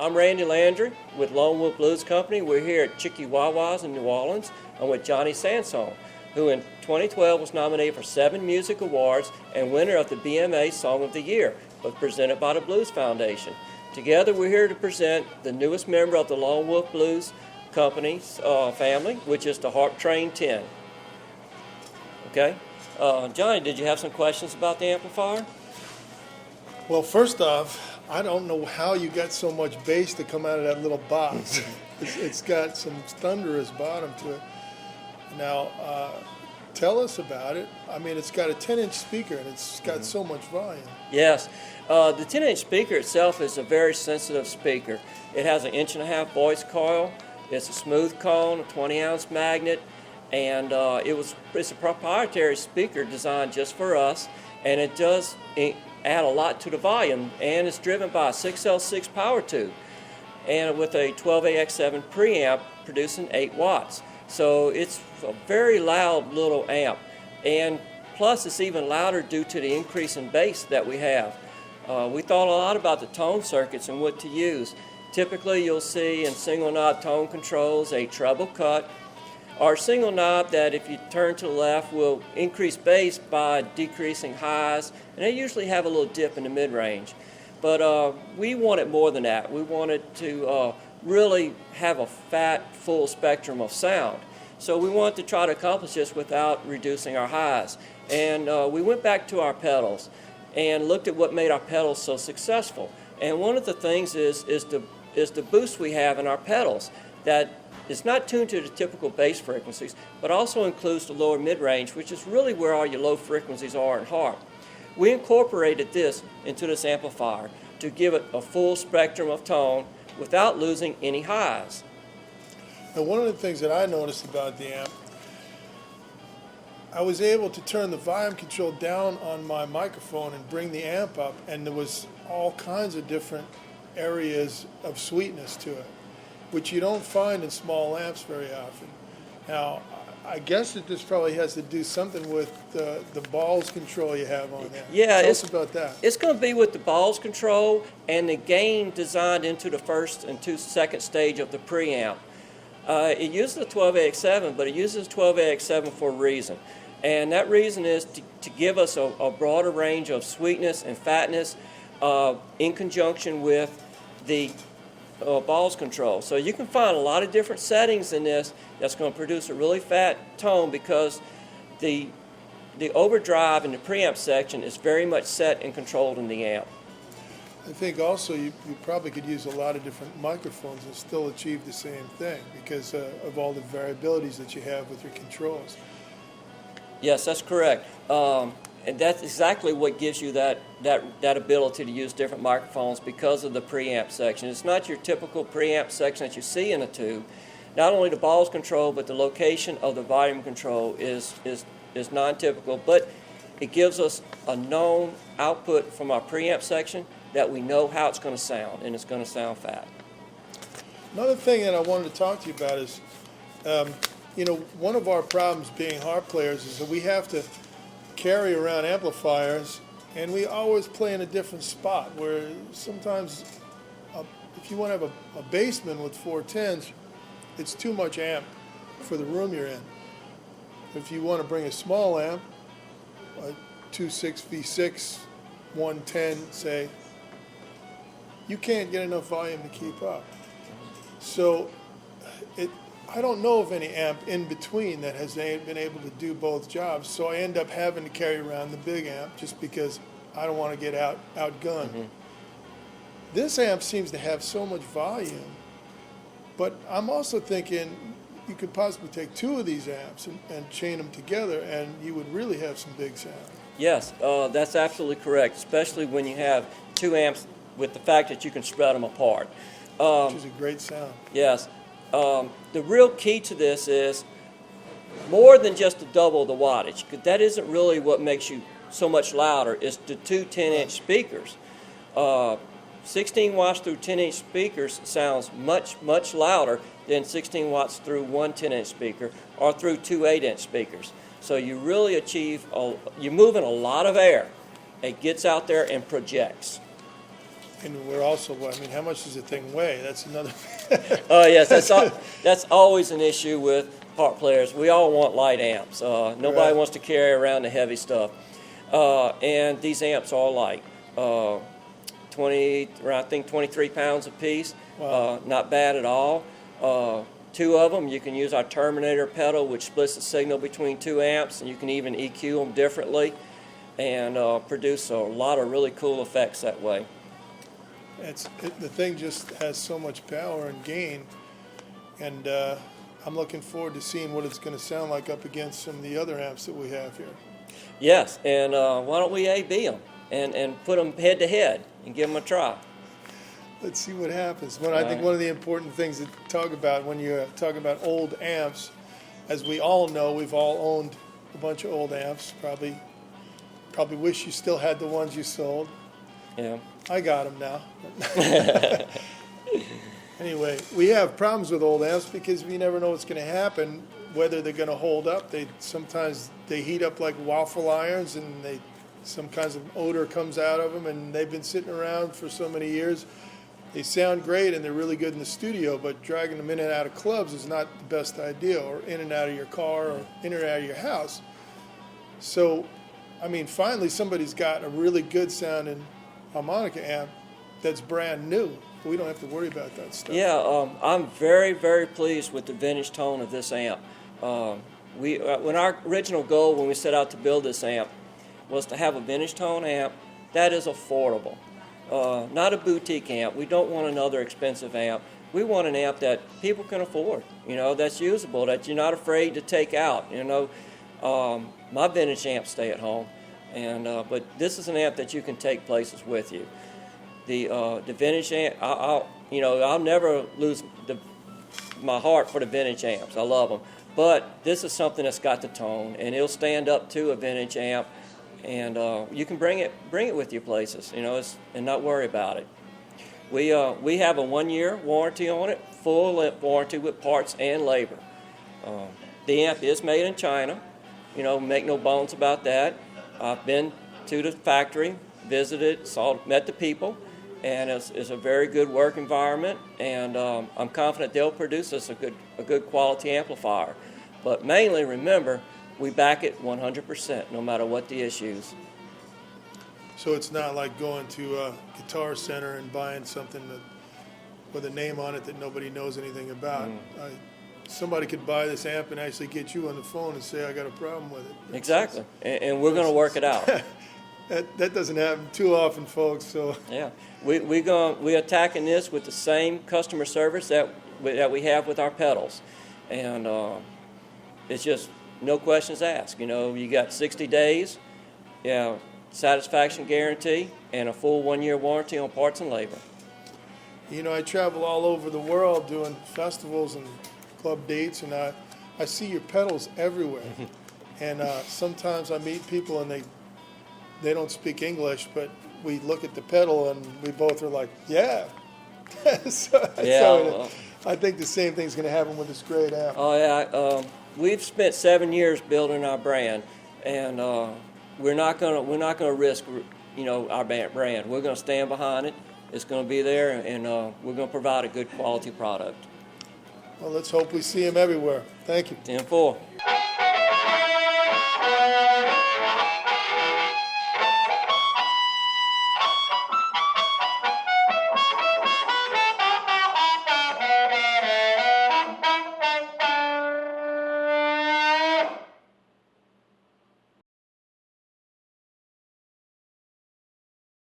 I'm Randy Landry with Lone Wolf Blues Company. We're here at Chicky-Wah-Wah's in New Orleans. I'm with Johnny Sansone, who in 2012 was nominated for 7 music awards and winner of the BMA Song of the Year, was presented by the Blues Foundation. Together we're here to present the newest member of the Lone Wolf Blues Company's family, which is the Harp Train 10. Okay? Johnny, did you have some questions about the amplifier? Well, first off, I don't know how you got so much bass to come out of that little box. It's got some thunderous bottom to it. Now, tell us about it. I mean, it's got a 10-inch speaker, and it's got so much volume. Yes. The 10-inch speaker itself is a very sensitive speaker. It has an 1.5-inch voice coil. It's a smooth cone, a 20-ounce magnet, and it's a proprietary speaker designed just for us, and it does add a lot to the volume, and it's driven by a 6L6 power tube, and with a 12AX7 preamp producing 8 watts. So it's a very loud little amp, and plus it's even louder due to the increase in bass that we have. We thought a lot about the tone circuits and what to use. Typically you'll see in single knob tone controls a treble cut, or single knob that if you turn to the left will increase bass by decreasing highs, and they usually have a little dip in the mid-range. But we wanted more than that. We wanted to really have a fat, full spectrum of sound. So we wanted to try to accomplish this without reducing our highs. And we went back to our pedals and looked at what made our pedals so successful. And one of the things is the boost we have in our pedals that is not tuned to the typical bass frequencies, but also includes the lower mid-range, which is really where all your low frequencies are in harp. We incorporated this into this amplifier to give it a full spectrum of tone without losing any highs. Now, one of the things that I noticed about the amp, I was able to turn the volume control down on my microphone and bring the amp up, and there was all kinds of different areas of sweetness to it, which you don't find in small amps very often. Now, I guess that this probably has to do something with the balls control you have on there. Yeah, Tell us about that. It's going to be with the balls control and the gain designed into the first and second stage of the preamp. It uses a 12AX7, but it uses 12AX7 for a reason. And that reason is to give us a broader range of sweetness and fatness in conjunction with the balls control. So you can find a lot of different settings in this that's going to produce a really fat tone because the overdrive in the preamp section is very much set and controlled in the amp. I think also you probably could use a lot of different microphones and still achieve the same thing because of all the variabilities that you have with your controls. Yes, that's correct. And that's exactly what gives you that ability to use different microphones because of the preamp section. It's not your typical preamp section that you see in a tube. Not only the balls control, but the location of the volume control is non-typical, but it gives us a known output from our preamp section that we know how it's going to sound, and it's going to sound fat. Another thing that I wanted to talk to you about is, one of our problems being harp players is that we have to carry around amplifiers, and we always play in a different spot, where sometimes if you want to have a bassman with 410s, it's too much amp for the room you're in. If you want to bring a small amp, a 2.6 V6, 110, say, you can't get enough volume to keep up. So I don't know of any amp in between that has been able to do both jobs, so I end up having to carry around the big amp just because I don't want to get outgunned. Mm-hmm. This amp seems to have so much volume, but I'm also thinking you could possibly take 2 of these amps and chain them together, and you would really have some big sound. Yes, that's absolutely correct, especially when you have 2 amps with the fact that you can spread them apart. Which is a great sound. Yes. The real key to this is more than just to double the wattage, because that isn't really what makes you so much louder. It's the 2 10-inch speakers. 16 watts through 10-inch speakers sounds much, much louder than 16 watts through 1 10-inch speaker or through 2 8-inch speakers. So you really achieve, you're moving a lot of air. It gets out there and projects. And we're also, I mean, how much does the thing weigh? That's another. Oh yes, that's always an issue with harp players. We all want light amps. Nobody Right. wants to carry around the heavy stuff. And these amps are all light. 23 pounds a piece. Wow. Not bad at all. Two of them, you can use our Terminator pedal, which splits the signal between two amps, and you can even EQ them differently and produce a lot of really cool effects that way. The thing just has so much power and gain, and I'm looking forward to seeing what it's going to sound like up against some of the other amps that we have here. Yes, and why don't we A/B them and put them head to head and give them a try. Let's see what happens. I think one of the important things to talk about when you're talking about old amps, as we all know, we've all owned a bunch of old amps. Probably wish you still had the ones you sold. Yeah. I got them now. Anyway, we have problems with old amps because we never know what's going to happen, whether they're going to hold up. Sometimes they heat up like waffle irons, and some kinds of odor comes out of them, and they've been sitting around for so many years. They sound great and they're really good in the studio, but dragging them in and out of clubs is not the best idea, or in and out of your car, or in and out of your house. So, I mean, finally somebody's got a really good sounding harmonica amp that's brand new. We don't have to worry about that stuff. Yeah, I'm very, very pleased with the vintage tone of this amp. When our original goal when we set out to build this amp was to have a vintage tone amp that is affordable. Not a boutique amp. We don't want another expensive amp. We want an amp that people can afford, that's usable, that you're not afraid to take out. My vintage amps stay at home, but this is an amp that you can take places with you. The vintage amp, I'll never lose my heart for the vintage amps. I love them. But this is something that's got the tone, and it'll stand up to a vintage amp. And you can bring it with you places, and not worry about it. We have a 1-year warranty on it, full warranty with parts and labor. The amp is made in China, make no bones about that. I've been to the factory, visited, met the people, and it's a very good work environment. And I'm confident they'll produce us a good quality amplifier. But mainly, remember, we back it 100%, no matter what the issues. So it's not like going to a Guitar Center and buying something with a name on it that nobody knows anything about. Somebody could buy this amp and actually get you on the phone and say, I got a problem with it. Exactly, and we're going to work it out. That doesn't happen too often, folks. So yeah, we're attacking this with the same customer service that we have with our pedals, and it's just no questions asked. You got 60 days, satisfaction guarantee, and a full 1-year warranty on parts and labor. I travel all over the world doing festivals and club dates, and I see your pedals everywhere. And sometimes I meet people and they don't speak English, but we look at the pedal and we both are like, yeah. So I think the same thing's going to happen with this great amp. Oh yeah. We've spent 7 years building our brand, and we're not gonna risk, our brand. We're gonna stand behind it. It's gonna be there, and we're gonna provide a good quality product. Well, let's hope we see him everywhere. Thank you. 10-4.